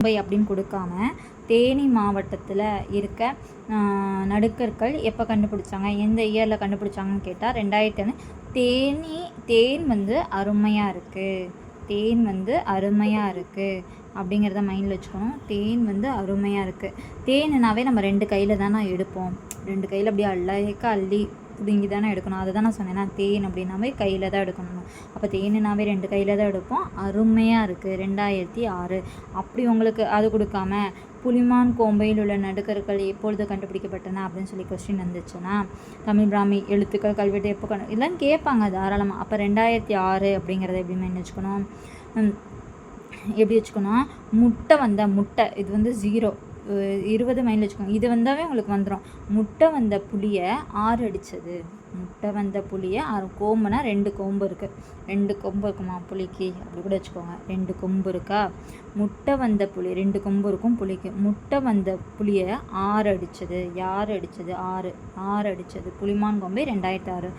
மும்பை அப்படின்னு கொடுக்காம தேனி மாவட்டத்தில் இருக்க நடுக்கற்கள் எப்போ கண்டுபிடிச்சாங்க, எந்த இயரில் கண்டுபிடிச்சாங்கன்னு கேட்டால் 2001. தேன் வந்து அருமையாக இருக்குது, தேன் வந்து அருமையாக இருக்குது அப்படிங்கிறத மைண்டில் வச்சுக்கணும். தேன் வந்து அருமையாக இருக்குது. தேனுனாவே நம்ம 2 கையில் தானே எடுப்போம், 2 கையில் அப்படியே அள்ளி பிடுங்கி தானே எடுக்கணும். அதை தான் நான் சொன்னேன்னா தேன் அப்படின்னாவே கையில் தான் எடுக்கணும். அப்போ தேனுனாவே 2 கையில் தான் எடுப்போம். அருமையாக இருக்குது 2006. அப்படி உங்களுக்கு அது கொடுக்காம புலிமான் கோம்பையில் உள்ள நடுக்கற்கள் எப்பொழுது கண்டுபிடிக்கப்பட்டன அப்படின்னு சொல்லி கொஸ்டின் வந்துச்சுன்னா, தமிழ் பிராமி எழுத்துக்கள் கல்வெட்டு எப்போ இதெல்லாம் கேட்பாங்க தாராளமாக. அப்போ 2006 அப்படிங்கிறத எப்படி நினச்சிக்கணும், எப்படி வச்சுக்கணும், முட்டை இது வந்து 0, 20 மைண்டில் வச்சுக்கோங்க. இது வந்தாவே உங்களுக்கு வந்துடும். முட்டை வந்த புளியை 6 அடித்தது. முட்டை வந்த புளியை 6 கோம்புனா 2 கொம்பு இருக்குது, 2 கொம்பு இருக்குமா புளிக்கு, அப்படி கூட வச்சுக்கோங்க. 2 கொம்பு இருக்கா, முட்டை வந்த புளி 2 கொம்பு இருக்கும் புளிக்கு. முட்டை வந்த புளியை 6 அடித்தது. யார் அடித்தது? 6 அடித்தது. புலிமான் கோம்பை 2006.